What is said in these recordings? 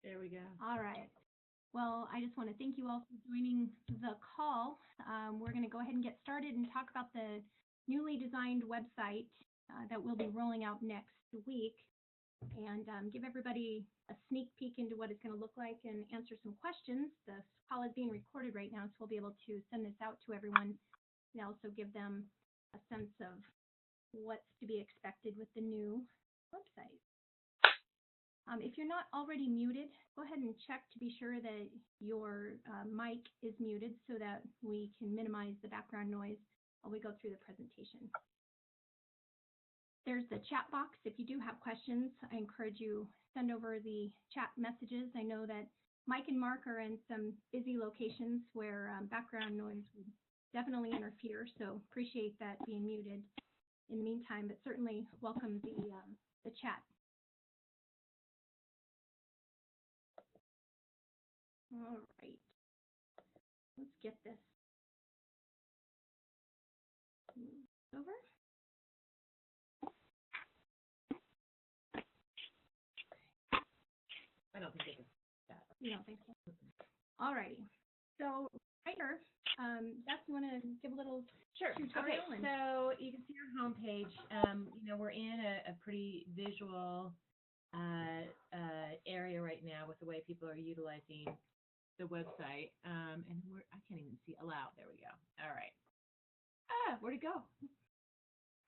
There we go. All right. Well, I just want to thank you all for joining the call. We're going to go ahead and get started and talk about the newly designed website that we'll be rolling out next week, and give everybody a sneak peek into what it's going to look like and answer some questions. The call is being recorded right now, so we'll be able to send this out to everyone and also give them a sense of what's to be expected with the new website. If you're not already muted, go ahead and check to be sure that your mic is muted so that we can minimize the background noise while we go through the presentation. There's the chat box. If you do have questions, I encourage you send over the chat messages. I know that Mike and Mark are in some busy locations where background noise would definitely interfere, so appreciate that being muted in the meantime, but certainly welcome the chat. All right, let's get this over. I don't think it is that. You don't think so? All righty. So right here, Beth, you want to give a little tutorial? Okay, so you can see our homepage. We're in a pretty visual area right now with the way people are utilizing the website. And I can't even see allow. There we go. All right. Where'd it go?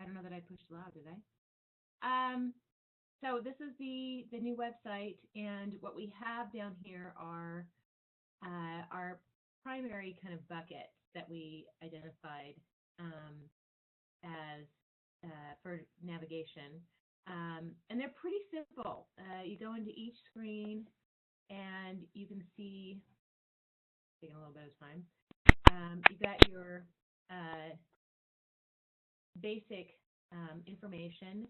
I don't know that I pushed allow, did I? So this is the new website, and what we have down here are our primary kind of buckets that we identified as for navigation. And they're pretty simple. You go into each screen and you can see, taking a little bit of time, you've got your basic information.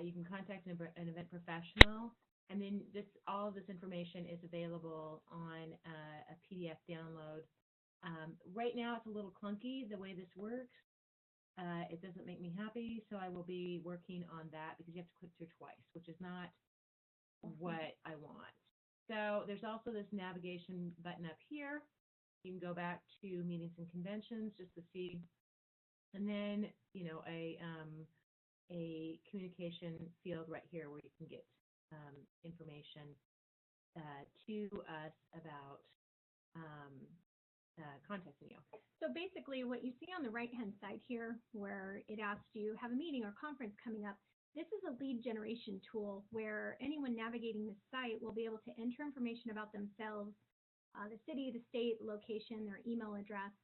You can contact an event professional, and then all of this information is available on a PDF download. Right now it's a little clunky the way this works. It doesn't make me happy, so I will be working on that because you have to click through twice, which is not what I want. So there's also this navigation button up here. You can go back to meetings and conventions just to see, and then a communication field right here where you can get information to us about contacting you. So basically what you see on the right-hand side here where it asks you have a meeting or conference coming up, this is a lead generation tool where anyone navigating the site will be able to enter information about themselves, the city, the state, location, their email address,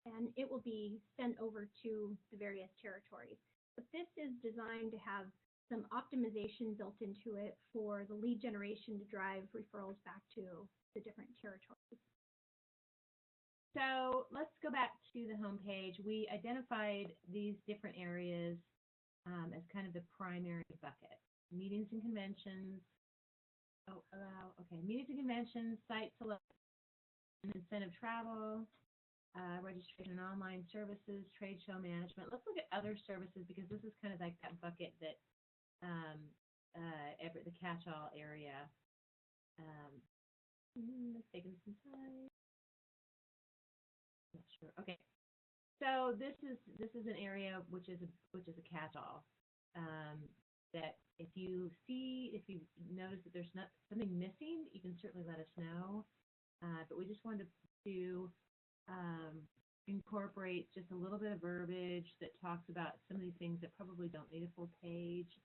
and it will be sent over to the various territories. But this is designed to have some optimization built into it for the lead generation to drive referrals back to the different territories. So let's go back to the home page. We identified these different areas as kind of the primary bucket. Meetings and conventions. Meetings and conventions, site selection, incentive travel, registration and online services, trade show management. Let's look at other services because this is kind of like that bucket that the catch-all area. It's taking some time. Not sure. Okay, so this is an area which is a catch-all. That if you notice that there's not something missing, you can certainly let us know. But we just wanted to incorporate just a little bit of verbiage that talks about some of these things that probably don't need a full page.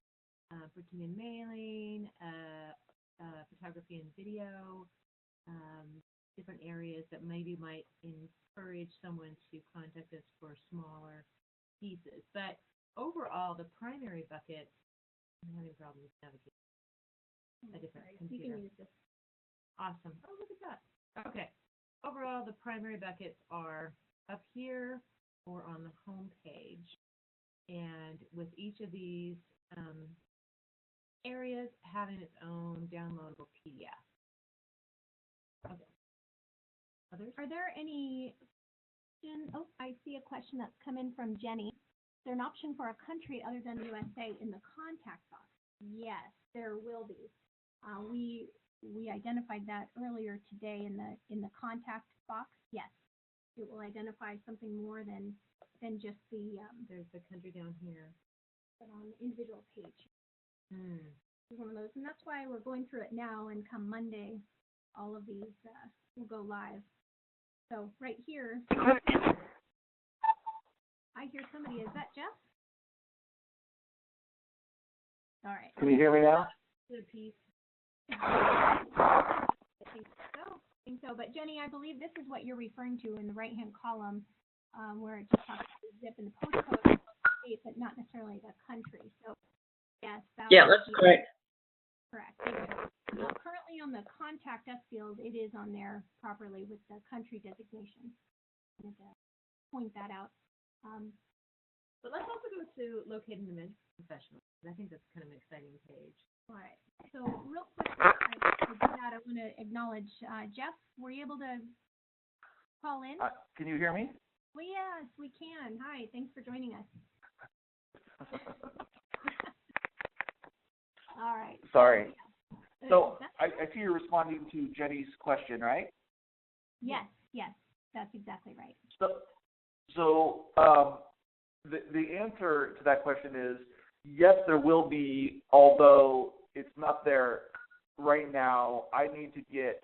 Printing and mailing, photography and video, different areas that maybe might encourage someone to contact us for smaller pieces. But overall, the primary buckets, I'm having problems navigating a different computer. You can use this. Awesome. Oh, look at that. Okay. Overall, the primary buckets are up here or on the home page. And with each of these areas having its own downloadable PDF. Okay. Others? Are there any, oh, I see a question that's come in from Jenny. Is there an option for a country other than the USA in the contact box? Yes, there will be. We we identified that earlier today in the contact box. Yes, it will identify something more than just the There's the country down here. but on the individual page. Hmm. It's one of those, and that's why we're going through it now. And come Monday, all of these will go live. So right here, I hear somebody. Is that Jeff? All right. Can you hear me now? Good piece. I think so. But Jenny, I believe this is what you're referring to in the right-hand column, where it just talks about the zip and the postcode of the state, but not necessarily the country. So yes, Yeah, that's correct. correct. Currently on the contact us field, it is on there properly with the country designation. I wanted to point that out. But let's also go to locate an event professional. I think that's kind of an exciting page. All right. So real quick, before I do that, I want to acknowledge Jeff. Were you able to call in? Can you hear me? Well, yes, we can. Hi. Thanks for joining us. All right. Sorry. So That's I see you're responding to Jenny's question, right? Yes, that's exactly right. So the answer to that question is yes, there will be, although it's not there right now. I need to get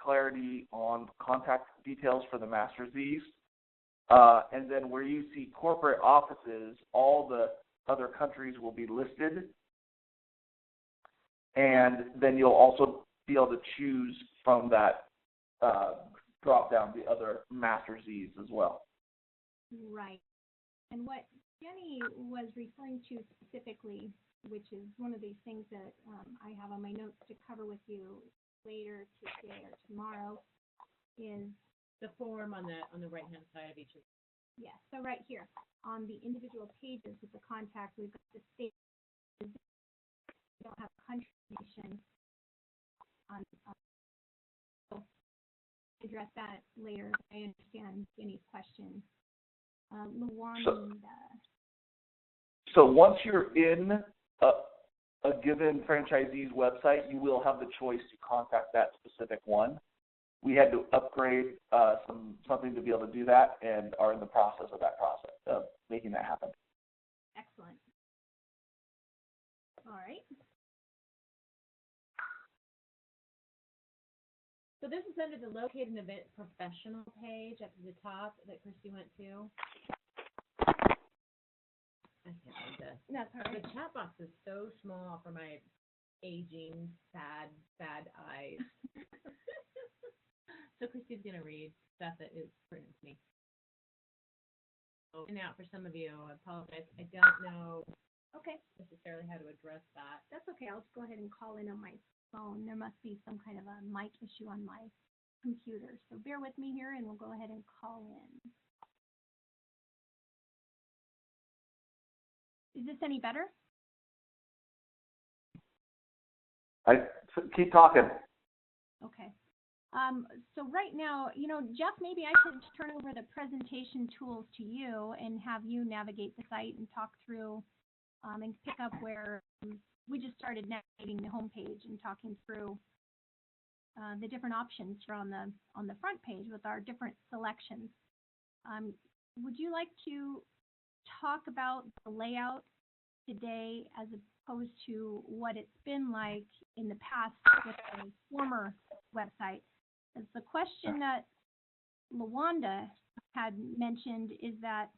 clarity on contact details for the Master's-E's. And then where you see corporate offices, all the other countries will be listed. And then you'll also be able to choose from that drop down the other Master's-E's as well. Right. And what Jenny was referring to specifically, which is one of these things that I have on my notes to cover with you later today or tomorrow, is the form on the right hand side of each of them. Yes, so right here on the individual pages with the contact, we've got the state. We don't have country nation on. So address that later. I understand Jenny's question. Luanda. So once you're in a given franchisee's website, you will have the choice to contact that specific one. We had to upgrade something to be able to do that, and are in the process of making that happen. Excellent. All right. So this is under the locate an event professional page up to the top that Christy went to. I can't read this. That's all right. The chat box is so small for my aging, sad eyes. So Christy's going to read stuff that is pertinent to me. And out for some of you, I apologize. I don't know necessarily how to address that. That's okay. I'll just go ahead and call in on my phone. There must be some kind of a mic issue on my computer. So bear with me here and we'll go ahead and call in. Is this any better? Keep talking. Okay. So right now, Jeff, maybe I should turn over the presentation tools to you and have you navigate the site and talk through and pick up where we just started navigating the homepage and talking through the different options here on the front page with our different selections. Would you like to talk about the layout today as opposed to what it's been like in the past with the former website? As the question that Luanda had mentioned is that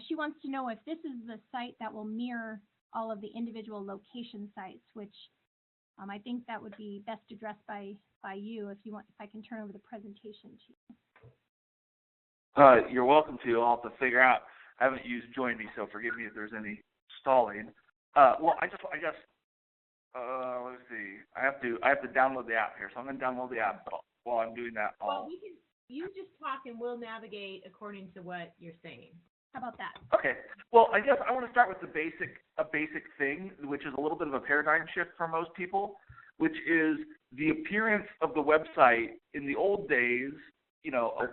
she wants to know if this is the site that will mirror all of the individual location sites, which I think that would be best addressed by you if I can turn over the presentation to you. You're welcome to. I'll have to figure out. I haven't used Join Me, so forgive me if there's any stalling. Well, let's see. I have to download the app here, so I'm going to download the app while I'm doing that. Well, you just talk and we'll navigate according to what you're saying. How about that? Okay. Well, I guess I want to start with a basic thing, which is a little bit of a paradigm shift for most people, which is the appearance of the website. In the old days,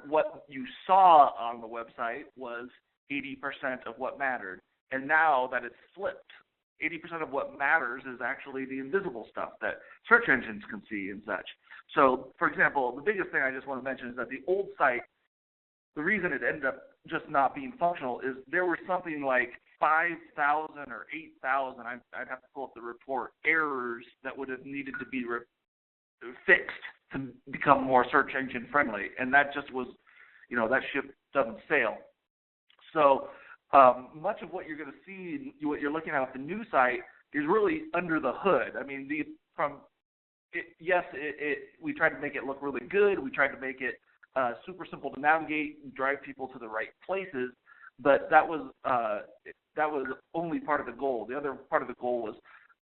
what you saw on the website was 80% of what mattered. And now that it's flipped, 80% of what matters is actually the invisible stuff that search engines can see and such. So, for example, the biggest thing I just want to mention is that the old site, the reason it ended up just not being functional is there were something like 5,000 or 8,000, I'd have to pull up the report, errors that would have needed to be fixed to become more search engine friendly. And that just was, that ship doesn't sail. So much of what you're going to see, what you're looking at with the new site, is really under the hood. I mean, we tried to make it look really good. We tried to make it super simple to navigate and drive people to the right places, but that was only part of the goal. The other part of the goal was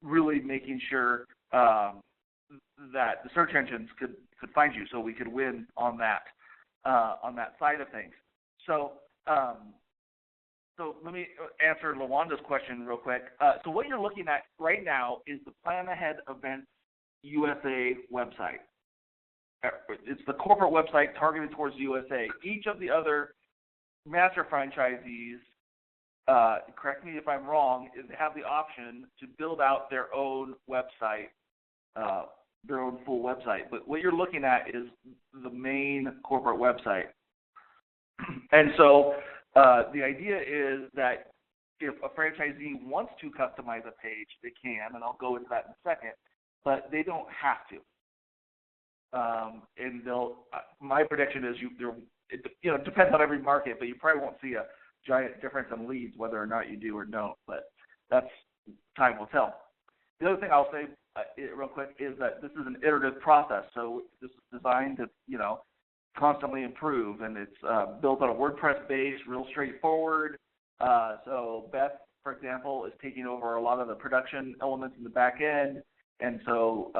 really making sure that the search engines could find you, so we could win on that side of things. So let me answer LaWanda's question real quick. So what you're looking at right now is the Plan Ahead Events USA website. It's the corporate website targeted towards USA. Each of the other master franchisees, correct me if I'm wrong, have the option to build out their own website, their own full website. But what you're looking at is the main corporate website. And so the idea is that if a franchisee wants to customize a page, they can, and I'll go into that in a second, but they don't have to. And my prediction is it depends on every market, but you probably won't see a giant difference in leads whether or not you do or don't, but that's time will tell. The other thing I'll say real quick is that this is an iterative process, so this is designed to, constantly improve, and it's built on a WordPress base, real straightforward. So Beth, for example, is taking over a lot of the production elements in the back end, and so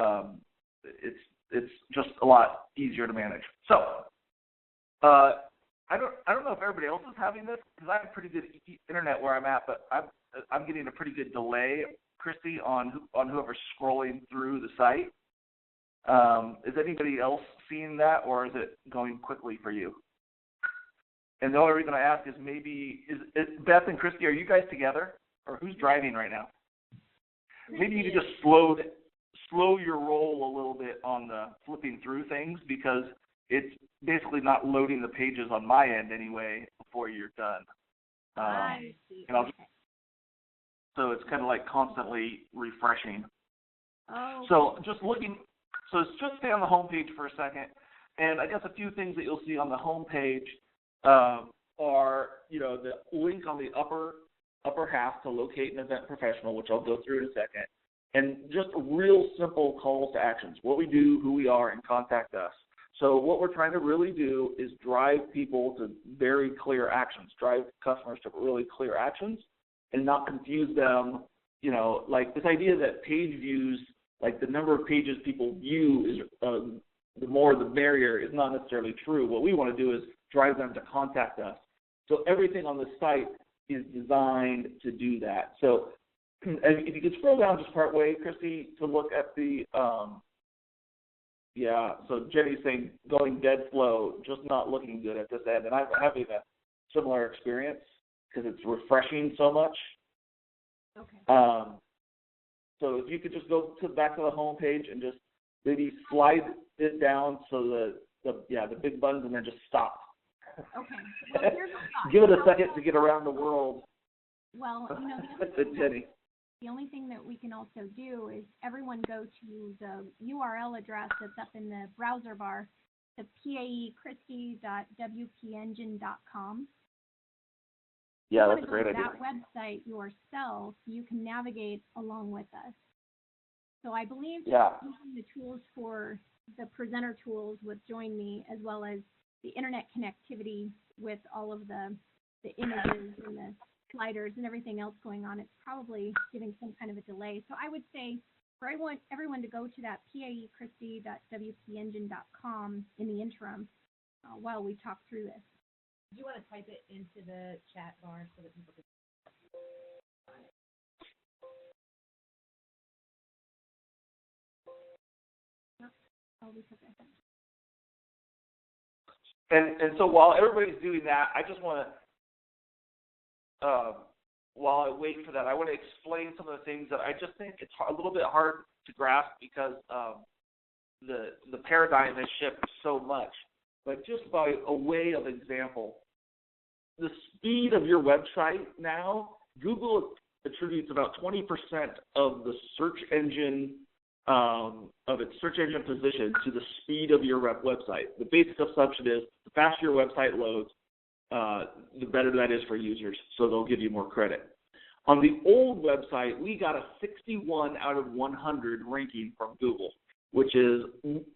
it's just a lot easier to manage. So I don't know if everybody else is having this, because I have pretty good internet where I'm at, but I'm getting a pretty good delay, Christy, on whoever's scrolling through the site. Is anybody else seeing that, or is it going quickly for you? And the only reason I ask is is Beth and Christy, are you guys together, or who's driving right now? Maybe you could just slow your roll a little bit on the flipping through things, because it's basically not loading the pages on my end anyway before you're done. I see. So it's kind of like constantly refreshing. Oh. So just stay on the home page for a second, and I guess a few things that you'll see on the home page are, the link on the upper half to locate an event professional, which I'll go through in a second, and just real simple calls to actions: what we do, who we are, and contact us. So what we're trying to really do is drive people to very clear actions, drive customers to really clear actions, and not confuse them. Like this idea that page views, like the number of pages people view is the more the merrier, is not necessarily true. What we want to do is drive them to contact us. So everything on the site is designed to do that. So if you could scroll down just part way, Christy, to look at the so Jenny's saying going dead slow, just not looking good at this end. And I'm having a similar experience because it's refreshing so much. Okay. So if you could just go back to the home page and just maybe slide it down so the big buttons, and then just stop. Okay. Well, here's a thought. Give it a second to get around the world. Well, the only thing that we can also do is everyone go to the URL address that's up in the browser bar, the paechristie.wpengine.com. Yeah, that's a great idea. That website yourself, you can navigate along with us. So I believe using the tools for the presenter tools with Join Me, as well as the internet connectivity with all of the images and the sliders and everything else going on, it's probably giving some kind of a delay. So I would say for everyone to go to that paechristie.wpengine.com in the interim while we talk through this. Do you want to type it into the chat bar so that people can? And so while everybody's doing that, I just want to while I wait for that, I want to explain some of the things that I just think it's a little bit hard to grasp because the paradigm has shifted so much. But just by a way of example, the speed of your website now, Google attributes about 20% of the search engine of its search engine position to the speed of your website. The basic assumption is the faster your website loads, the better that is for users, so they'll give you more credit. On the old website, we got a 61 out of 100 ranking from Google, which is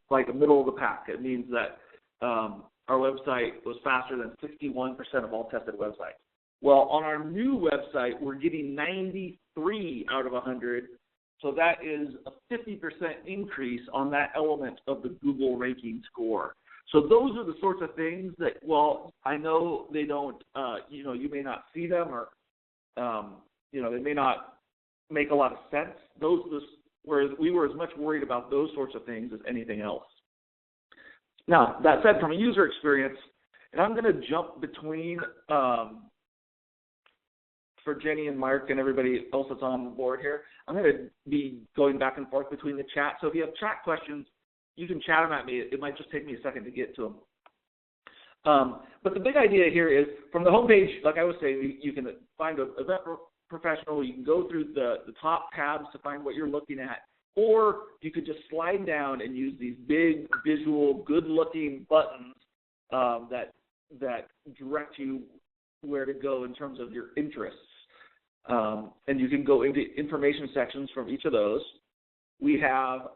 like the middle of the pack. It means that our website was faster than 61% of all tested websites. Well, on our new website, we're getting 93 out of 100, so that is a 50% increase on that element of the Google ranking score. So those are the sorts of things that, well, I know they don't, you may not see them or, they may not make a lot of sense. Whereas we were as much worried about those sorts of things as anything else. Now, that said, from a user experience, and I'm going to jump between, for Jenny and Mark and everybody else that's on board here, I'm going to be going back and forth between the chat. So if you have chat questions, you can chat them at me. It might just take me a second to get to them. But the big idea here is from the homepage, like I was saying, you can find an event professional. You can go through the top tabs to find what you're looking at. Or you could just slide down and use these big, visual, good-looking buttons that direct you where to go in terms of your interests. And you can go into information sections from each of those. We have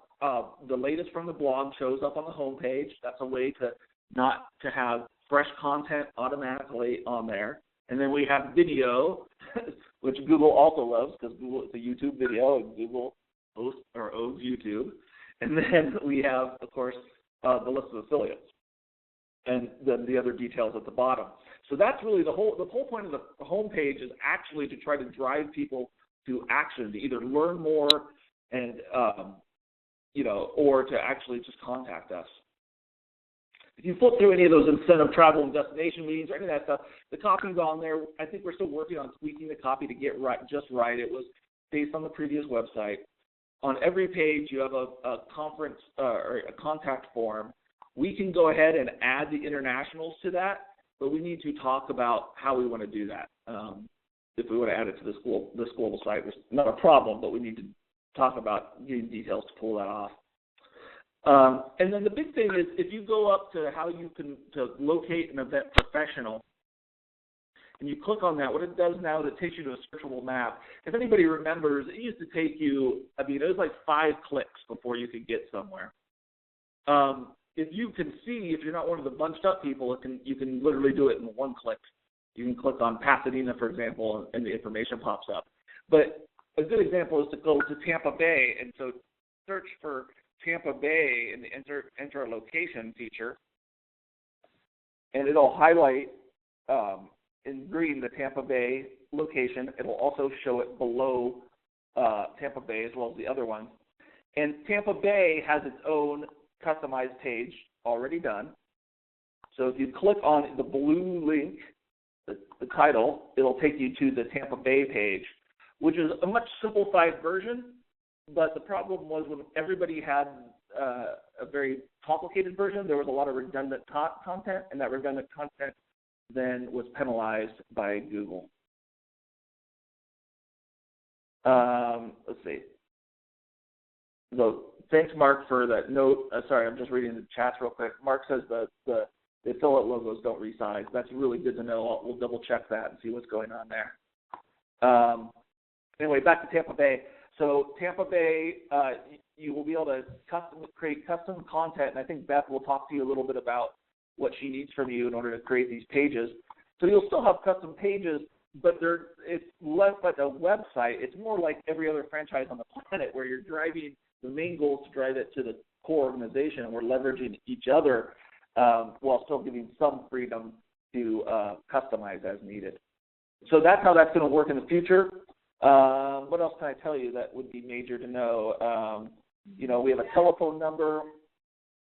the latest from the blog shows up on the homepage. That's a way to not to have fresh content automatically on there. And then we have video, which Google also loves because Google it's a YouTube video and Google hosts or owns YouTube. And then we have, of course, the list of affiliates and then the other details at the bottom. So that's really the whole point of the homepage is actually to try to drive people to action, to either learn more and or to actually just contact us. If you flip through any of those incentive travel and destination meetings or any of that stuff, the copy's on there. I think we're still working on tweaking the copy to get just right. It was based on the previous website. On every page, you have a conference or a contact form. We can go ahead and add the internationals to that, but we need to talk about how we want to do that. If we want to add it to this global site, it's not a problem, but we need to talk about getting details to pull that off. And then the big thing is if you go up to how you can to locate an event professional, and you click on that, what it does now is it takes you to a searchable map. If anybody remembers, it used to take you, it was like 5 clicks before you could get somewhere. If you can see, if you're not one of the bunched up people, you can literally do it in 1 click. You can click on Pasadena, for example, and the information pops up. But a good example is to go to Tampa Bay, and so search for Tampa Bay in the enter a location feature, and it'll highlight in green the Tampa Bay location. It'll also show it below Tampa Bay as well as the other ones. And Tampa Bay has its own customized page already done. So if you click on the blue link, the title, it'll take you to the Tampa Bay page, which is a much simplified version. But the problem was when everybody had a very complicated version, there was a lot of redundant content, and that redundant content then was penalized by Google. Let's see. So thanks, Mark, for that note. Sorry, I'm just reading the chats real quick. Mark says the affiliate logos don't resize. That's really good to know. We'll double check that and see what's going on there. Anyway, back to Tampa Bay. So Tampa Bay, you will be able to create custom content, and I think Beth will talk to you a little bit about what she needs from you in order to create these pages. So you'll still have custom pages, but it's less like a website. It's more like every other franchise on the planet where you're driving, the main goal is to drive it to the core organization, and we're leveraging each other while still giving some freedom to customize as needed. So that's how that's going to work in the future. What else can I tell you that would be major to know? We have a telephone number.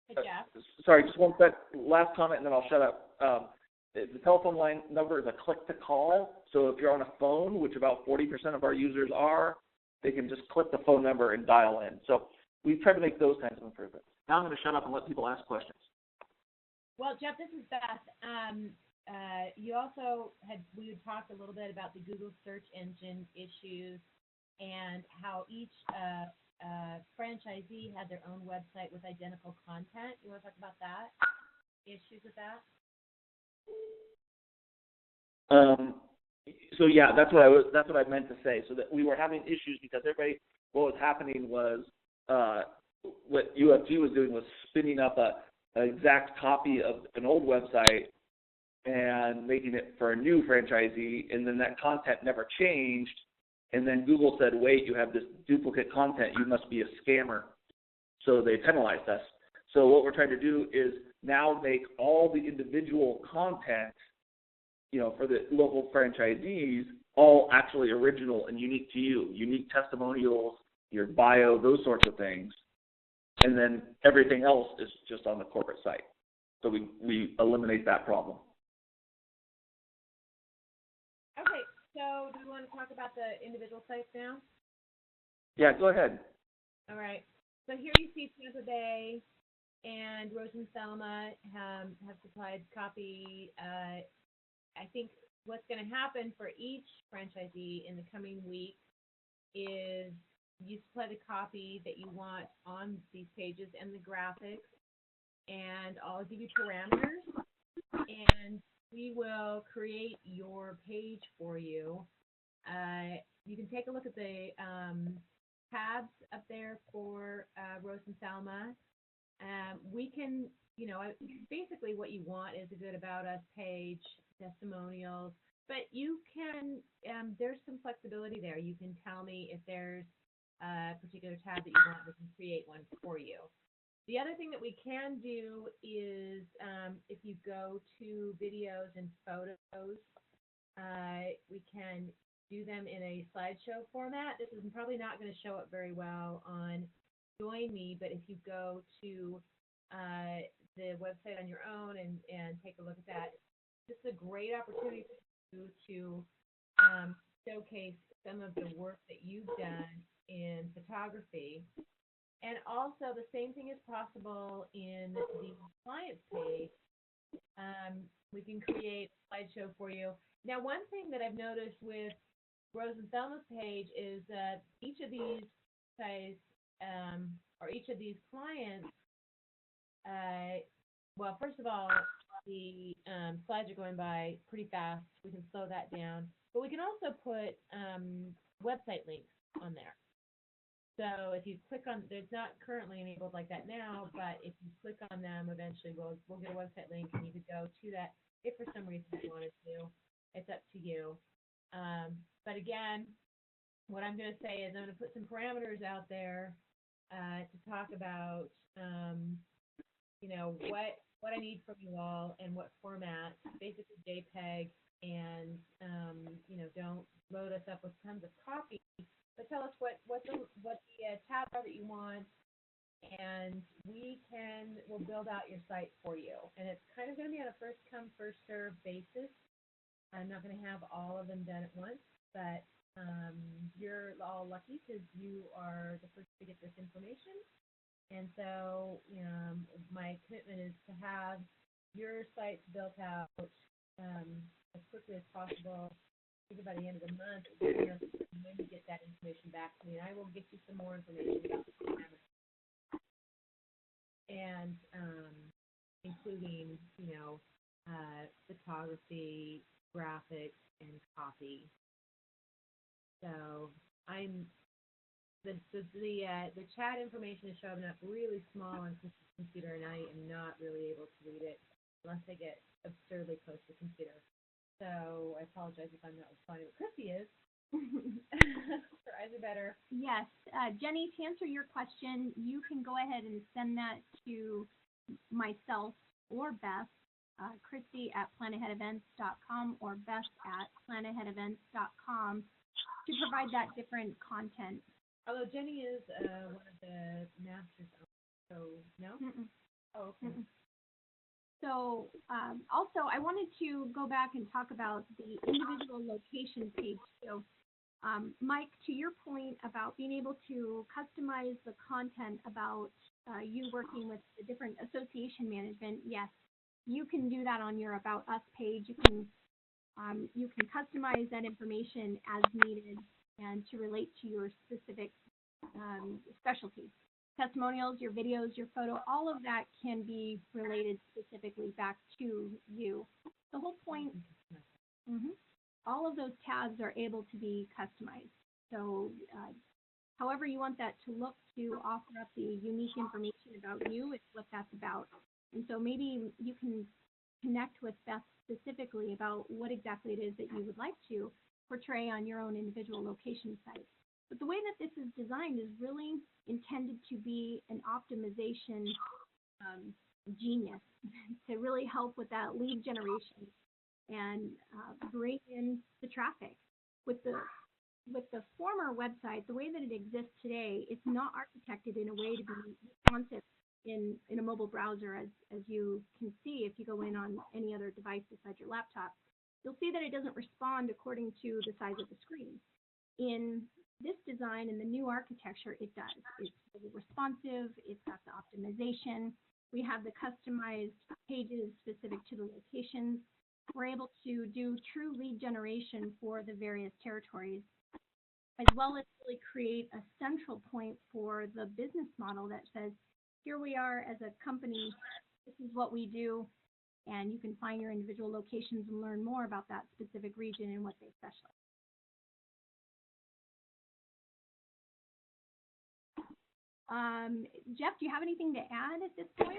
Hey, Jeff. Sorry, just one last comment, and then I'll shut up. the telephone line number is a click-to-call. So if you're on a phone, which about 40% of our users are, they can just click the phone number and dial in. So we try to make those kinds of improvements. Now I'm going to shut up and let people ask questions. Well, Jeff, this is Beth. You also we had talked a little bit about the Google search engine issues and how each franchisee had their own website with identical content. You want to talk about that? Issues with that? So yeah, that's what I meant to say. So that we were having issues because what was happening was what UFG was doing was spinning up an exact copy of an old website and making it for a new franchisee, and then that content never changed. And then Google said, wait, you have this duplicate content, you must be a scammer. So they penalized us. So what we're trying to do is now make all the individual content, for the local franchisees, all actually original and unique to you, unique testimonials, your bio, those sorts of things. And then everything else is just on the corporate site. So we eliminate that problem. Okay, so do we want to talk about the individual sites now? Yeah, go ahead. All right. So here you see Tampa Bay and Rose and Selma have supplied copy. I think what's going to happen for each franchisee in the coming week is you supply the copy that you want on these pages and the graphics, and I'll give you parameters, and we will create your page for you. You can take a look at the tabs up there for Rose and Selma. We can, basically what you want is a good About Us page, testimonials, but you can, there's some flexibility there. You can tell me if there's a particular tab that you want, we can create one for you. The other thing that we can do is if you go to videos and photos, we can do them in a slideshow format. This is probably not going to show up very well on Join Me, but if you go to the website on your own and take a look at that, this is a great opportunity for you to showcase some of the work that you've done in photography. And also the same thing is possible in the clients page. We can create a slideshow for you. Now, one thing that I've noticed with Rose and Thelma's page is that each of these guys, or each of these clients, well, first of all, the slides are going by pretty fast. We can slow that down. But we can also put website links on there. So if you click on, it's not currently enabled like that now, but if you click on them, eventually we'll get a website link and you could go to that if for some reason you wanted to. It's up to you. But again, what I'm going to say is I'm going to put some parameters out there to talk about, what I need from you all and what format, basically JPEG, and, don't load us up with tons of copy, but tell us what the tabs are that you want, and we'll build out your site for you. And it's kind of going to be on a first come, first serve basis. I'm not going to have all of them done at once, but you're all lucky because you are the first to get this information. And so my commitment is to have your sites built out as quickly as possible, either by the end of the month or when you get that information back to me. And I will get you some more information about the parameters. And including, photography, graphics, and copy. So the chat information is showing up really small on Chris's computer, and I am not really able to read it unless I get absurdly close to the computer. So I apologize if I'm not responding, but Chrissy is. Her eyes are better. Yes. Jenny, to answer your question, you can go ahead and send that to myself or Beth, Christy at planaheadevents.com or Beth at planaheadevents.com to provide that different content. Although Jenny is one of the masters, so no? Mm-mm. Oh, okay. Mm-mm. So Also, I wanted to go back and talk about the individual location page. So, Mike, to your point about being able to customize the content about you working with the different association management, yes, you can do that on your About Us page. You can customize that information as needed and to relate to your specific specialty. Testimonials, your videos, your photo, all of that can be related specifically back to you. The whole point, all of those tabs are able to be customized. So however you want that to look to offer up the unique information about you is what that's about. And so maybe you can connect with Beth specifically about what exactly it is that you would like to portray on your own individual location site. But the way that this is designed is really intended to be an optimization genius to really help with that lead generation and bring in the traffic. With the former website, the way that it exists today, it's not architected in a way to be responsive in a mobile browser, as you can see if you go in on any other device besides your laptop. You'll see that it doesn't respond according to the size of the screen. In this design, in the new architecture, it does. It's really responsive, it's got the optimization, we have the customized pages specific to the locations. We're able to do true lead generation for the various territories, as well as really create a central point for the business model that says, here we are as a company, this is what we do, and you can find your individual locations and learn more about that specific region and what they specialize. Jeff, do you have anything to add at this point?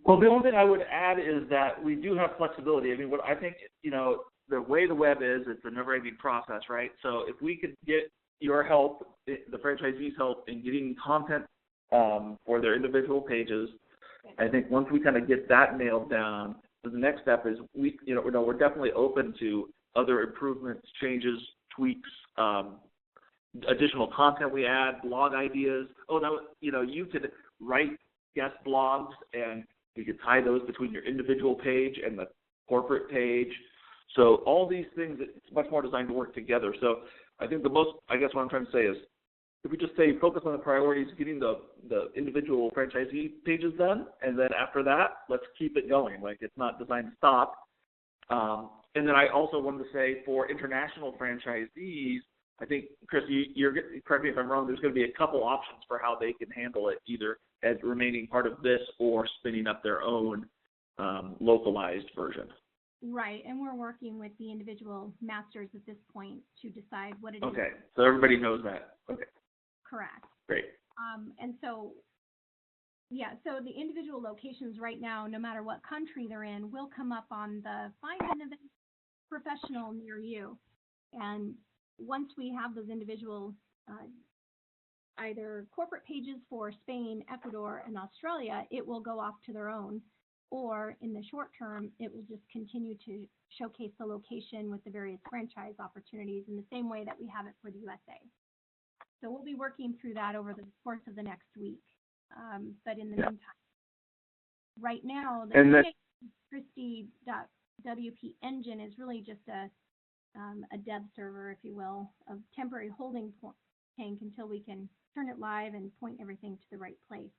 Well, the only thing I would add is that we do have flexibility. I mean, what I think, the way the web is, it's a never-ending process, right? So if we could get your help, the franchisees' help in getting content for their individual pages, I think once we kind of get that nailed down, the next step is we're definitely open to other improvements, changes, tweaks, additional content we add, blog ideas. You could write guest blogs, and you could tie those between your individual page and the corporate page. So all these things, it's much more designed to work together. So I think what I'm trying to say is, if we just say focus on the priorities, getting the individual franchisee pages done, and then after that, let's keep it going. Like, it's not designed to stop. And then I also wanted to say for international franchisees, I think, Chris, you're correct me if I'm wrong, there's going to be a couple options for how they can handle it, either as remaining part of this or spinning up their own localized version. Right, and we're working with the individual masters at this point to decide what it is. Okay, so everybody knows that. Okay. Correct. Great. And so, so the individual locations right now, no matter what country they're in, will come up on the Find an Event Professional near you. And once we have those individual either corporate pages for Spain, Ecuador, and Australia, it will go off to their own. Or in the short term, it will just continue to showcase the location with the various franchise opportunities in the same way that we have it for the USA. So we'll be working through that over the course of the next week. But in the meantime, right now, the Christie.wp engine is really just a dev server, if you will, of temporary holding tank until we can turn it live and point everything to the right place.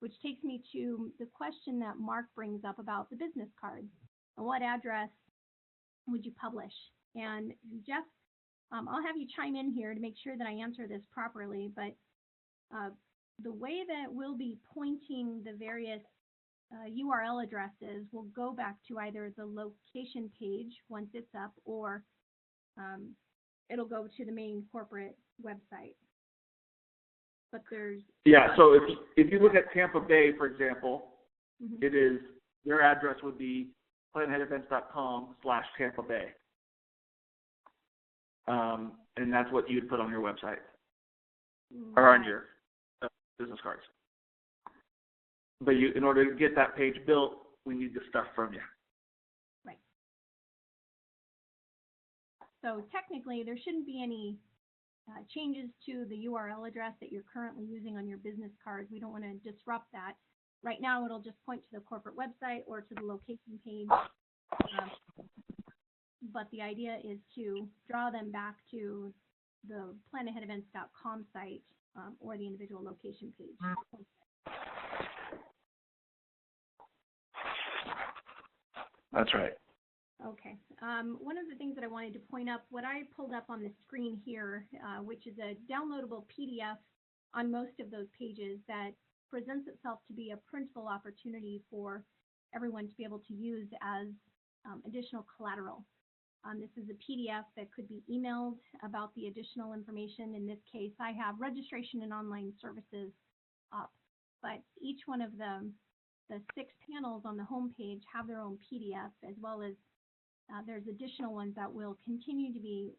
Which takes me to the question that Mark brings up about the business cards. What address would you publish? And Jeff, I'll have you chime in here to make sure that I answer this properly, but the way that we'll be pointing the various URL addresses will go back to either the location page once it's up, or it'll go to the main corporate website. But there's so if you look at Tampa Bay, for example, it is, their address would be planheadevents.com/Tampa Bay. And that's what you'd put on your website or on your business cards. But in order to get that page built, we need the stuff from you. Right. So technically, there shouldn't be any changes to the URL address that you're currently using on your business cards. We don't want to disrupt that. Right now, it'll just point to the corporate website or to the location page. But the idea is to draw them back to the planaheadevents.com site or the individual location page. That's right. Okay. One of the things that I wanted to point up, what I pulled up on the screen here, which is a downloadable PDF on most of those pages that presents itself to be a printable opportunity for everyone to be able to use as additional collateral. This is a PDF that could be emailed about the additional information. In this case, I have registration and online services up, but each one of the 6 panels on the home page have their own PDF, as well as there's additional ones that will continue to be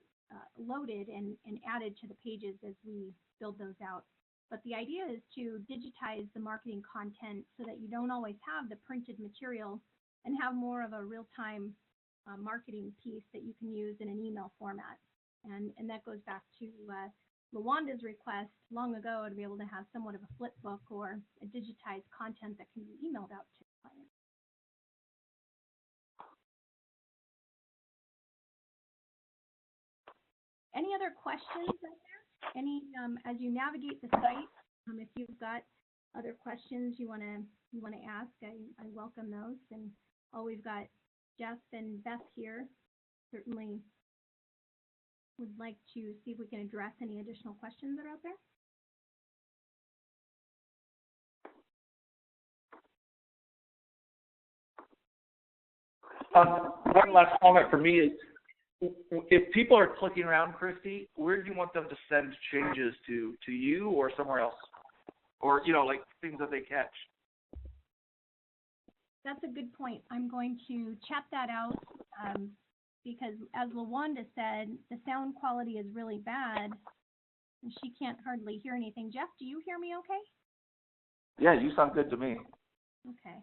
loaded and added to the pages as we build those out. But the idea is to digitize the marketing content so that you don't always have the printed material and have more of a real-time marketing piece that you can use in an email format. And that goes back to LaWanda's request long ago to be able to have somewhat of a flip book or a digitized content that can be emailed out to clients. Any other questions out there? Any as you navigate the site, if you've got other questions you want to ask, I welcome those. And we've got Jeff and Beth here. Certainly would like to see if we can address any additional questions that are out there. One last comment for me is, if people are clicking around, Christy, where do you want them to send changes to you or somewhere else? Or, like things that they catch? That's a good point. I'm going to chat that out because, as LaWanda said, the sound quality is really bad and she can't hardly hear anything. Jeff, do you hear me okay? Yeah, you sound good to me. Okay.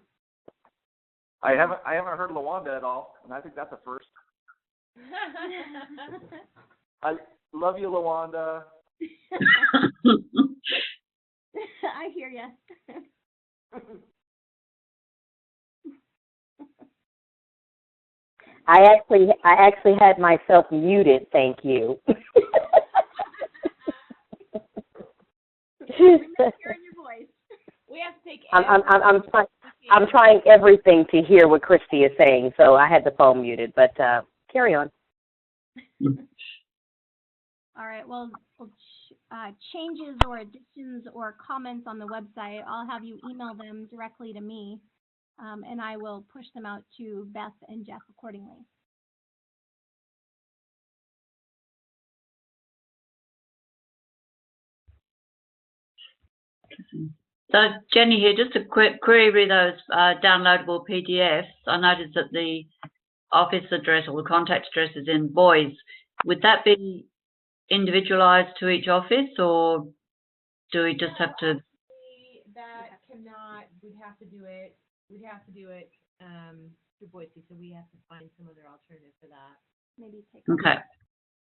I haven't heard LaWanda at all, and I think that's a first. I love you, LaWanda. I hear you. I actually had myself muted. Thank you. Hearing your voice. We have to take. I'm trying everything to hear what Christy is saying, so I had the phone muted. But carry on. All right. Well, changes or additions or comments on the website, I'll have you email them directly to me, and I will push them out to Beth and Jeff accordingly. So Jenny here, just a quick query those downloadable PDFs. I noticed that the office address or the contact address is in Boise. Would that be individualized to each office, or do we just have to? That cannot. We'd have to do it through Boise, so we have to find some other alternative for that.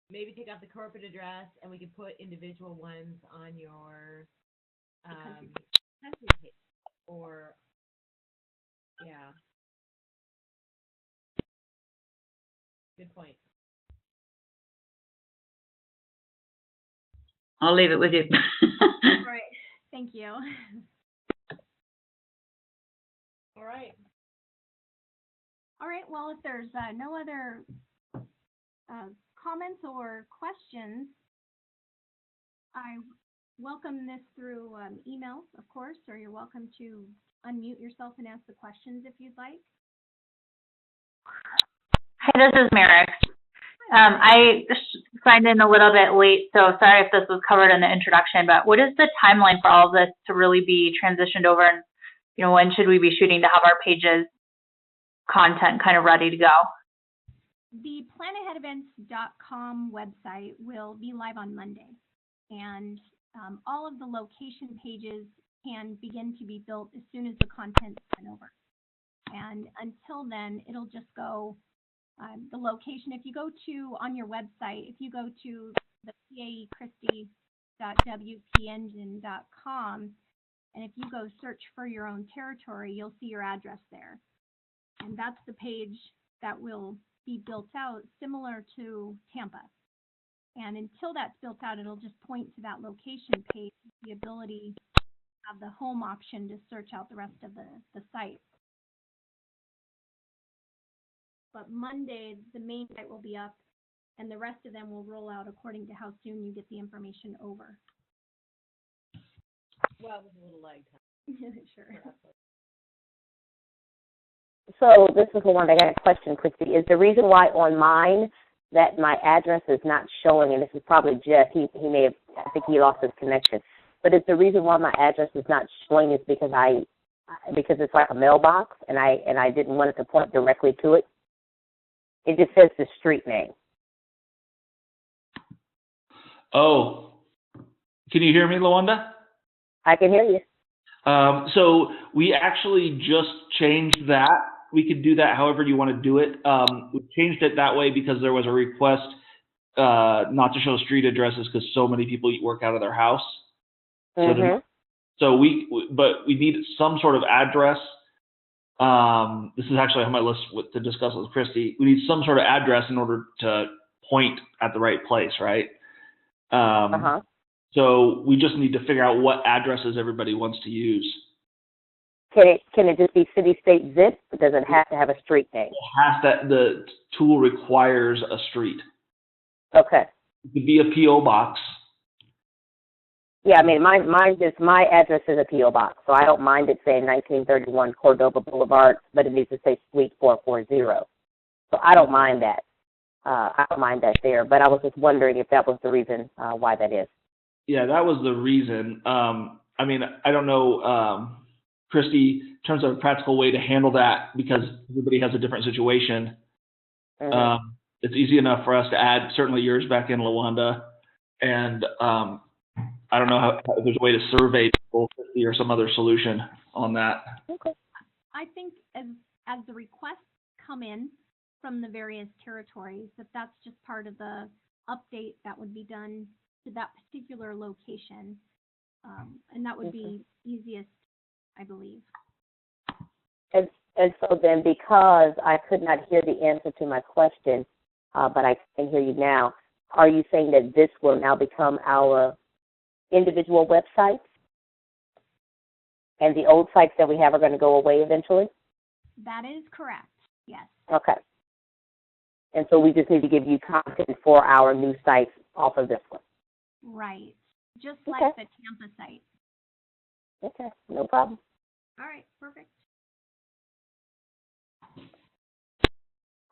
Maybe take out the corporate address, and we could put individual ones on your country page, or yeah. Good point. I'll leave it with you. All right. Thank you. All right. All right. Well, if there's no other comments or questions, I welcome this through email, of course, or you're welcome to unmute yourself and ask the questions if you'd like. Hey, this is Merrick. I signed in a little bit late, so sorry if this was covered in the introduction, but what is the timeline for all of this to really be transitioned over, and when should we be shooting to have our pages content kind of ready to go? The planaheadevents.com website will be live on Monday, and all of the location pages can begin to be built as soon as the content is sent over. And until then, it'll just go the location. If you go to, on your website, if you go to the paecristy.wpengine.com, And if you go search for your own territory, you'll see your address there. And that's the page that will be built out similar to Tampa. And until that's built out, it'll just point to that location page, the ability to have the home option to search out the rest of the site. But Monday, the main site will be up, and the rest of them will roll out according to how soon you get the information over. Well, with a little lag time. Sure. So this is the one I got a question, Christy. Is the reason why on mine that my address is not showing, and this is probably Jeff, he may have, I think he lost his connection, but it's the reason why my address is not showing is because it's like a mailbox, and I didn't want it to point directly to it. It just says the street name. Oh, can you hear me, Lawanda? I can hear you. So we actually just changed that. We could do that however you want to do it. We changed it that way because there was a request not to show street addresses because so many people work out of their house. Mm-hmm. So we need some sort of address. This is actually on my list to discuss with Christy. We need some sort of address in order to point at the right place, right? So we just need to figure out what addresses everybody wants to use. Can it just be city, state, zip? Or does it have to have a street name? The tool requires a street. Okay. It could be a P.O. box. Yeah, I mean, my address is a P.O. box, so I don't mind it saying 1931 Cordova Boulevard, but it needs to say Suite 440. So I don't mind that. I don't mind that there, but I was just wondering if that was the reason why that is. Yeah, that was the reason. I mean, I don't know, Christy, in terms of a practical way to handle that, because everybody has a different situation. Mm-hmm. It's easy enough for us to add certainly yours back in, Lawanda, and I don't know if there's a way to survey people or some other solution on that. Okay. I think as the requests come in from the various territories, that's just part of the update that would be done to that particular location, and that would be easiest, I believe. And so then, because I could not hear the answer to my question, but I can hear you now, are you saying that this will now become our individual websites, and the old sites that we have are going to go away eventually? That is correct, yes. Okay. And so we just need to give you content for our new sites off of this one. Right, just Okay. like the Tampa site. Okay, no problem. All right, perfect.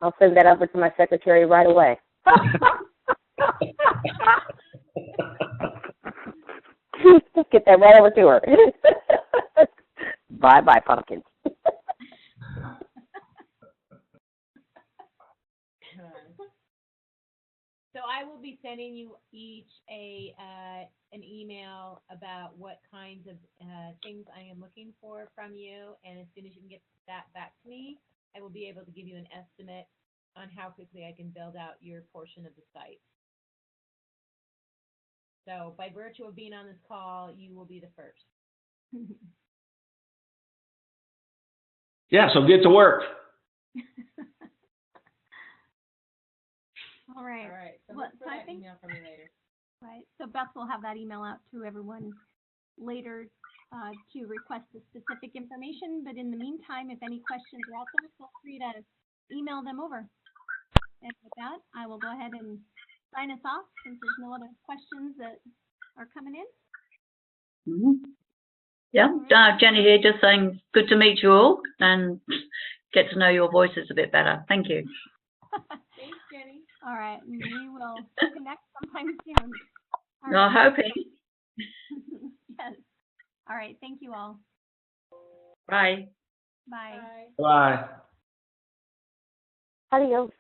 I'll send that over to my secretary right away. Get that right over to her. Bye-bye, pumpkins. So I will be sending you each an email about what kinds of things I am looking for from you, and as soon as you can get that back to me, I will be able to give you an estimate on how quickly I can build out your portion of the site. So by virtue of being on this call, you will be the first. Yeah, so get to work. All right. All right. So Well, look for so I that think- email from me later. Right. So Beth will have that email out to everyone later to request the specific information. But in the meantime, if any questions are out there, feel free to email them over. And with that, I will go ahead and sign us off since there's no other questions that are coming in. Mm-hmm. Yeah, Jenny here, just saying good to meet you all and get to know your voices a bit better. Thank you. Thanks, Jenny. All right. And we will connect sometime soon. All You're right. hoping. Yes. All right. Thank you all. Bye. Bye. Bye. Bye. Adios.